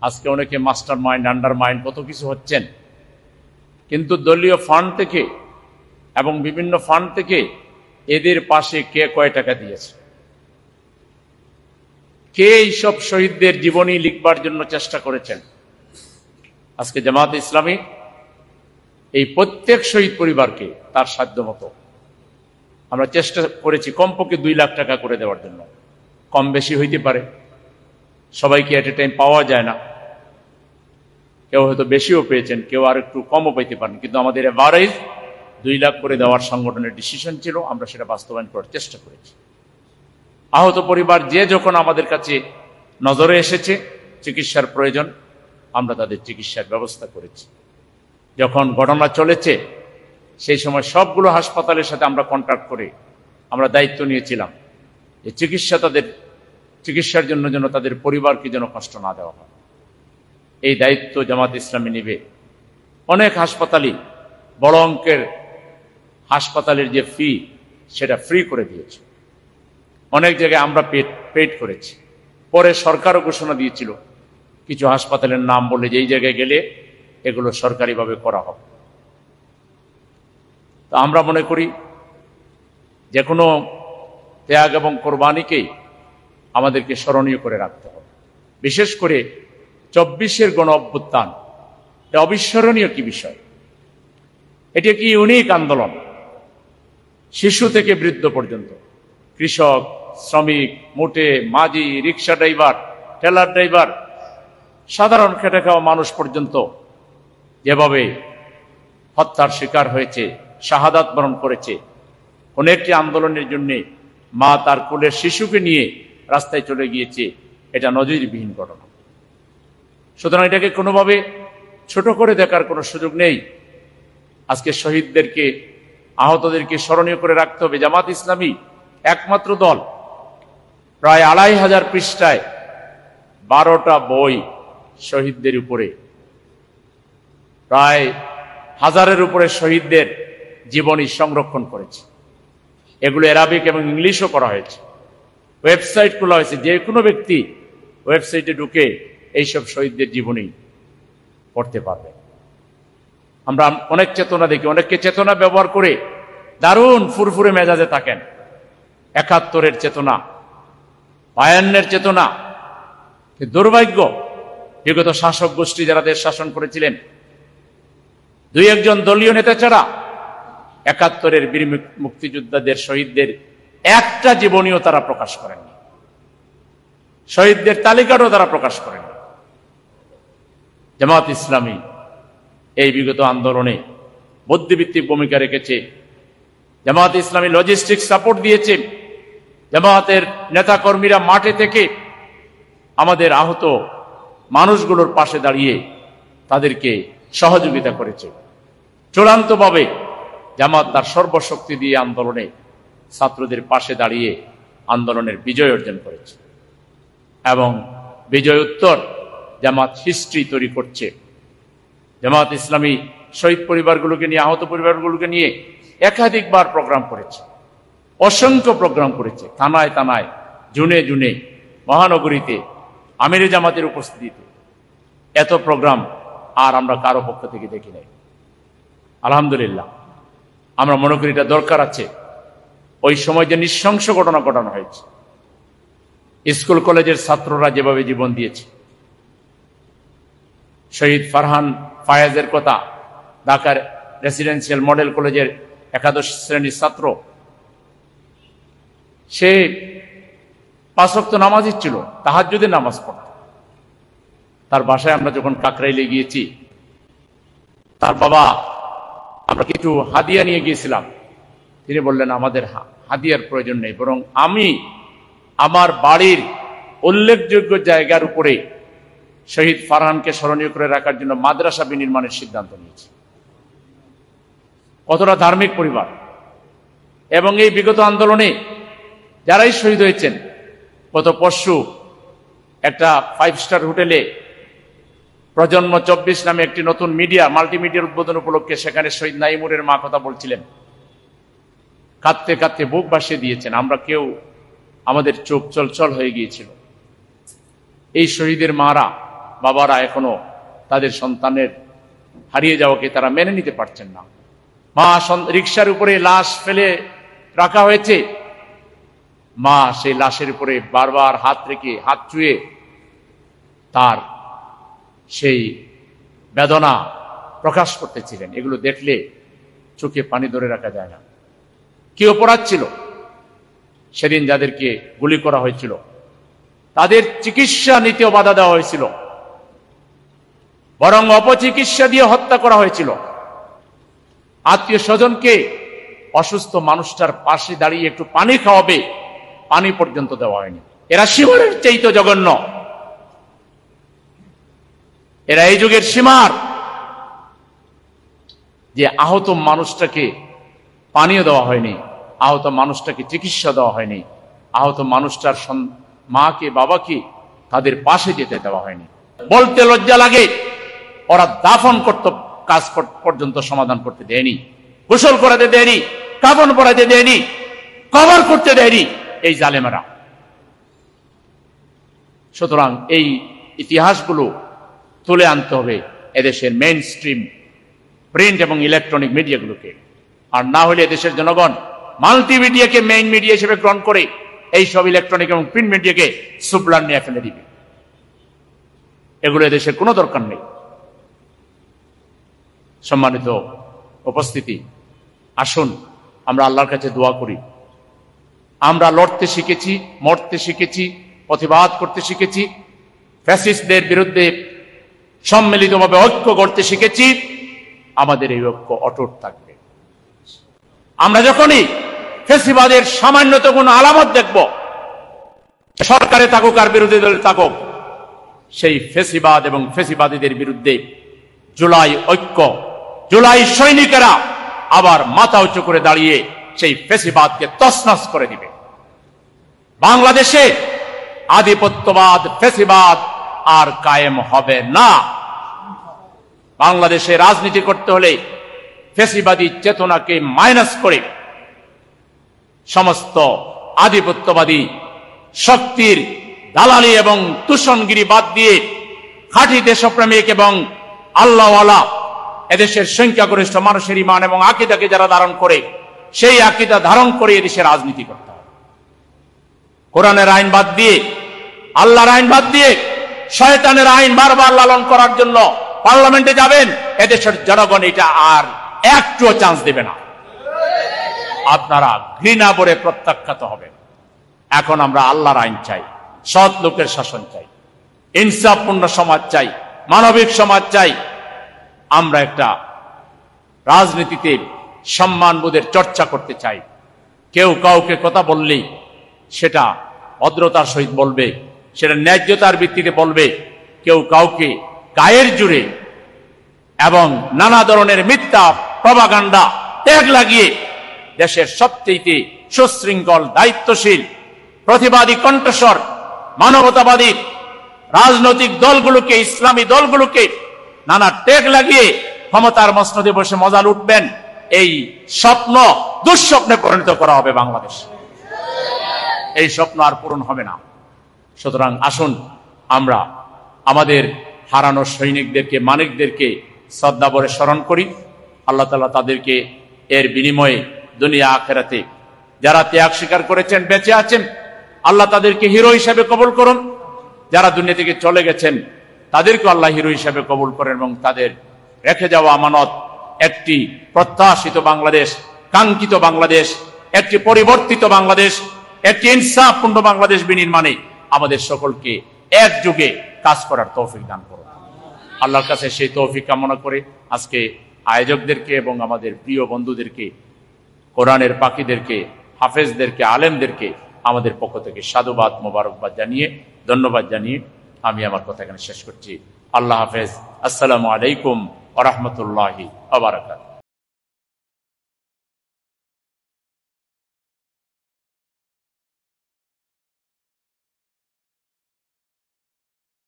আজকে অনেকে master mind, under mind কত কিছু হচ্ছেন, কিন্তু দলীয় ফান্ড থেকে এবং বিভিন্ন ফান্ড থেকে এদের পাশে কে কয় টাকা দিয়েছে, কে এইসব শহীদদের জীবনী লিখবার জন্য চেষ্টা করেছেন। আজকে জামাত ইসলামী এই প্রত্যেক শহীদ পরিবারকে তার সাধ্য মতো আমরা চেষ্টা করেছি কমপক্ষে 2 লাখ টাকা করে দেওয়ার জন্য। কম বেশি হইতে পারে, সবাইকে এট এ টাইম পাওয়া যায় না, কেউ হয়তো বেশিও পেয়েছেন, কেউ আর একটু কমও পেতে পারেন, কিন্তু আমাদের এভারেজ 2 লাখ করে দেওয়ার সংগঠনের ডিসিশন ছিল, আমরা সেটা বাস্তবায়ন করার চেষ্টা করেছি। আহত পরিবার যে যখন আমাদের কাছে নজরে এসেছে চিকিৎসার প্রয়োজন, আমরা তাদের চিকিৎসার ব্যবস্থা করেছি। যখন ঘটনা চলেছে সেই সময় সবগুলো হাসপাতালের সাথে আমরা কন্ট্যাক্ট করে আমরা দায়িত্ব নিয়েছিলাম যে চিকিৎসার জন্য যেন তাদের পরিবারকে যেন কষ্ট না দেওয়া হয়। এই দায়িত্ব জামাত ইসলামী নিবে। অনেক হাসপাতালই বড় অঙ্কের হাসপাতালের যে ফি সেটা ফ্রি করে দিয়েছে, অনেক জায়গায় আমরা পেড করেছি। পরে সরকারও ঘোষণা দিয়েছিল কিছু হাসপাতালের নাম বলে যে এই জায়গায় গেলে এগুলো সরকারিভাবে করা হবে। তো আমরা মনে করি যে কোনো ত্যাগ এবং কোরবানিকেই আমাদেরকে স্মরণীয় করে রাখতে হবে। বিশেষ করে 24-এর গণ অভ্যুত্থান, এটা অবিস্মরণীয় কি বিষয়, এটি কি ইউনিক আন্দোলন। শিশু থেকে বৃদ্ধ পর্যন্ত, কৃষক, শ্রমিক, মোটে, মাঝি, রিক্সা ড্রাইভার, ঠেলার ড্রাইভার, সাধারণ খেটে খাওয়া মানুষ পর্যন্ত যেভাবে হত্যার শিকার হয়েছে, শাহাদাত বরণ করেছে। কোন একটি আন্দোলনের জন্য মা তার কোলের শিশুকে নিয়ে রাস্তায় চলে গিয়েছে, এটা নজিরবিহীন ঘটনা। সুতরাং এটাকে কোনোভাবে ছোট করে দেখার কোনো সুযোগ নেই। আজকে শহীদদেরকে, আহতদেরকে স্মরণীয় করে রাখতে হবে। জামাত ইসলামী একমাত্র দল প্রায় 2500 পৃষ্ঠায় 12টা বই শহীদদের উপরে, প্রায় 1000-এর উপরে শহীদদের জীবনী সংরক্ষণ করেছে। এগুলো অ্যারাবিক এবং ইংলিশও করা হয়েছে, ওয়েবসাইট খোলা হয়েছে। যে কোনো ব্যক্তি ওয়েবসাইটে ঢুকে এইসব শহীদদের জীবনী পড়তে পারবে। আমরা অনেক চেতনা দেখি, অনেককে চেতনা ব্যবহার করে দারুণ ফুরফুরে মেজাজে থাকেন। 71-এর চেতনা, 52-এর চেতনা, দুর্ভাগ্য বিগত শাসক গোষ্ঠী যারা দেশ শাসন করেছিলেন, 2-1 দলীয় নেতা ছাড়া 71-এর বীর মুক্তিযোদ্ধাদের, শহীদদের একটা জীবনীও তারা প্রকাশ করেননি, শহীদদের তালিকাটাও তারা প্রকাশ করেননি। জামাত ইসলামী এই বিগত আন্দোলনে বুদ্ধিভিত্তিক ভূমিকা রেখেছে। জামাত ইসলামী লজিস্টিক সাপোর্ট দিয়েছে। জামাতের নেতাকর্মীরা মাঠে থেকে আমাদের আহত মানুষগুলোর পাশে দাঁড়িয়ে তাদেরকে সহযোগিতা করেছে। চূড়ান্তভাবে জামাত তার সর্বশক্তি দিয়ে আন্দোলনে ছাত্রদের পাশে দাঁড়িয়ে আন্দোলনের বিজয় অর্জন করেছে এবং বিজয় উত্তর জামাত হিস্ট্রি তৈরি করছে। জামাত ইসলামী শহীদ পরিবারগুলোকে নিয়ে, আহত পরিবারগুলোকে নিয়ে একাধিকবার প্রোগ্রাম করেছে, অসংখ্য প্রোগ্রাম করেছে, থানায় থানায়, জুনে জুনে, মহানগরীতে, আমিরে জামাতের উপস্থিতিতে। এত প্রোগ্রাম আর আমরা কারো পক্ষ থেকে দেখি নাই। আলহামদুলিল্লাহ, আমরা মনে করি এটা দরকার আছে। ওই সময় যে নৃশংস ঘটনা ঘটানো হয়েছে, স্কুল কলেজের ছাত্ররা যেভাবে জীবন দিয়েছে, শহীদ ফারহান ফায়াজের কথা, ঢাকার রেসিডেন্সিয়াল মডেল কলেজের 11 শ্রেণীর ছাত্র, সে 5 ওয়াক্ত নামাজই ছিল, তাহাজ্জুদের নামাজ পড়ত। তার বাসায় আমরা যখন কাকরাইলে গিয়েছি, তার বাবা, আমরা কিছু হাদিয়া নিয়ে গিয়েছিলাম। তিনি বললেন, আমাদের হাদিয়ার প্রয়োজন নেই, বরং আমি আমার বাড়ির উল্লেখযোগ্য জায়গার উপরে শহীদ ফারহানকে স্মরণীয় করে রাখার জন্য মাদ্রাসা বিনির্মাণের সিদ্ধান্ত নিয়েছি। কতটা ধার্মিক পরিবার! এবং এই বিগত আন্দোলনে যারাই শহীদ হয়েছেন, গত পরশু একটা 5 স্টার হোটেলে প্রজন্ম 24 নামে একটি নতুন মাল্টিমিডিয়ার উদ্বোধন উপলক্ষে সেখানে শহীদ নাইমুরের মা কথা বলছিলেন, কাঁদতে কাঁদতে বুক ভাসিয়ে দিয়েছেন। আমরা কেউ, আমাদের চোখ চলচল হয়ে গিয়েছিল। এই শহীদের মারা বাবারা এখনো তাদের সন্তানের হারিয়ে যাওয়াকে তারা মেনে নিতে পারছেন না। মা রিকশার উপরে লাশ ফেলে রাখা হয়েছে, মা সেই লাশের উপরে বারবার হাত রেখে হাত চুয়ে তার সেই বেদনা প্রকাশ করতেছিলেন। এগুলো দেখলে চোখে পানি ধরে রাখা যায় না। কি অপরাধ ছিল সেদিন যাদেরকে গুলি করা হয়েছিল, তাদের চিকিৎসা নিতেও বাধা দেওয়া হয়েছিল, বরং অপচিকিৎসা দিয়ে হত্যা করা হয়েছিল। আত্মীয় স্বজনকে অসুস্থ মানুষটার পাশে দাঁড়িয়ে একটু পানি খাওয়াবে, পানি পর্যন্ত দেওয়া হয়নি। এরা সীমারের চাইতে জঘন্য, এরা এই যুগের সীমার, যে আহত মানুষটাকে পানীয় দেওয়া হয়নি, আহত মানুষটাকে চিকিৎসা দেওয়া হয়নি, আহত মানুষটার মাকে বাবাকে তাদের পাশে যেতে দেওয়া হয়নি। বলতে লজ্জা লাগে, ওরা দাফন করতে কাজ পর্যন্ত সমাধান করতে দেয়নি, গোসল করাতে দেয়নি, কাফন পরাতে দেয়নি, কবর করতে দেয়নি এই জালেমেরা। সুতরাং এই ইতিহাসগুলো তুলে আনতে হবে এদেশের মেইন স্ট্রিম প্রিন্ট এবং ইলেকট্রনিক মিডিয়াগুলোকে। আর না হলে দেশের জনগণ মাল্টিমিডিয়াকে মেইন মিডিয়া হিসেবে গ্রহণ করে এই সব ইলেকট্রনিক এবং প্রিন্ট মিডিয়াকে সুবলান নিয়ে ফেলে দিবে। এগুলো দেশের কোনো দরকার নেই। সম্মানিত উপস্থিতি, আসুন আমরা আল্লাহর কাছে দোয়া করি। আমরা লড়তে শিখেছি, মরতে শিখেছি, প্রতিবাদ করতে শিখেছি, ফ্যাসিস্টদের বিরুদ্ধে সম্মিলিতভাবে ঐক্য করতে শিখেছি। আমাদের এই ঐক্য অটুট থাকবে। আমরা যখনই ফ্যাসিবাদের সামান্যতম কোনো আলামত দেখব, সরকারে থাকুক আর বিরোধী দলে থাকুক, সেই ফ্যাসিবাদ এবং ফ্যাসিবাদীদের বিরুদ্ধে জুলাই ঐক্য, জুলাই সৈনিকেরা আবার মাথা উঁচু করে দাঁড়িয়ে সেই ফ্যাসিবাদকে তছনছ করে দিবে। বাংলাদেশে আধিপত্যবাদ, ফ্যাসিবাদ আর কায়েম হবে না। বাংলাদেশে রাজনীতি করতে হলে ফ্যাসিবাদী চেতনাকে মাইনাস করে সমস্ত আধিপত্যবাদী শক্তির দালালি এবং তুষণগিরি বাদ দিয়ে খাঁটি দেশপ্রেমিক এবং আল্লাহওয়ালা এদেশের সংখ্যাগরিষ্ঠ মানুষের ঈমান এবং আকীদাকে যারা ধারণ করে, সেই আকীদা ধারণ করে এদেশে রাজনীতি করতে হবে। কোরআনের আইন বাদ দিয়ে, আল্লাহর আইন বাদ দিয়ে শয়তানের আইন বারবার লালন করার জন্য পার্লামেন্টে যাবেন, এদেশের জনগণ এটা আর একটুও চান্স দেবে না। আপনারা ঘৃণা ভরে প্রত্যাখ্যাত হবেন। এখন আমরা আল্লাহর আইন চাই, সৎ লোকের শাসন চাই, ইনসাফপূর্ণ সমাজ চাই, মানবিক সমাজ চাই। আমরা একটা রাজনীতিতে সম্মানবোধের চর্চা করতে চাই। কেউ কাউকে কথা বললেই সেটা ভদ্রতার সহিত বলবে, সেটা ন্যায্যতার ভিত্তিতে বলবে। কেউ কাউকে গায়ের জুড়ে এবং নানা ধরনের মিথ্যা প্রপাগান্ডা ট্যাগ লাগিয়ে দেশের সবচেয়ে সুশৃঙ্খল, দায়িত্বশীল, প্রতিবাদী কণ্ঠস্বর, মানবতাবাদী রাজনৈতিক দলগুলোকে, ইসলামী দলগুলোকে নানা ট্যাগ লাগিয়ে ক্ষমতার মসনদে বসে মজা লুটবেন, এই স্বপ্ন দুঃস্বপ্নে পরিণত করা হবে বাংলাদেশ। এই স্বপ্ন আর পূরণ হবে না। সুতরাং আসুন আমরা আমাদের হারানো সৈনিকদেরকে, মানিকদেরকে শ্রদ্ধা ভরে স্মরণ করি। আল্লাহ তাআলা তাদেরকে এর বিনিময়ে দুনিয়া আখিরাতে যারা ত্যাগ স্বীকার করেছেন, বেঁচে আছেন, আল্লাহ তাদেরকে হিরো হিসেবে কবুল করুন। যারা দুনিয়া থেকে চলে গেছেন তাদেরকে আল্লাহ হিরো হিসেবে কবুল করেন এবং তাদের রেখে যাওয়া আমানত একটি প্রত্যাশিত বাংলাদেশ, কাঙ্ক্ষিত বাংলাদেশ, একটি পরিবর্তিত বাংলাদেশ, একটি ইনসাফপূর্ণ বাংলাদেশ বিনির্মাণে আমাদের সকলকে একযোগে কাজ করার তৌফিক দান করুন। আল্লাহর কাছে সেই তৌফিক কামনা করে আজকে আয়োজকদেরকে এবং আমাদের প্রিয় বন্ধুদেরকে, কোরআনের পাখিদেরকে, হাফেজদেরকে, আলেমদেরকে আমাদের পক্ষ থেকে সাধুবাদ, মোবারকবাদ জানিয়ে, ধন্যবাদ জানিয়ে আমি আমার কথা এখানে শেষ করছি। আল্লাহ হাফেজ। আসসালামু আলাইকুম ওয়া রাহমাতুল্লাহি ওয়া বারাকাতুহু।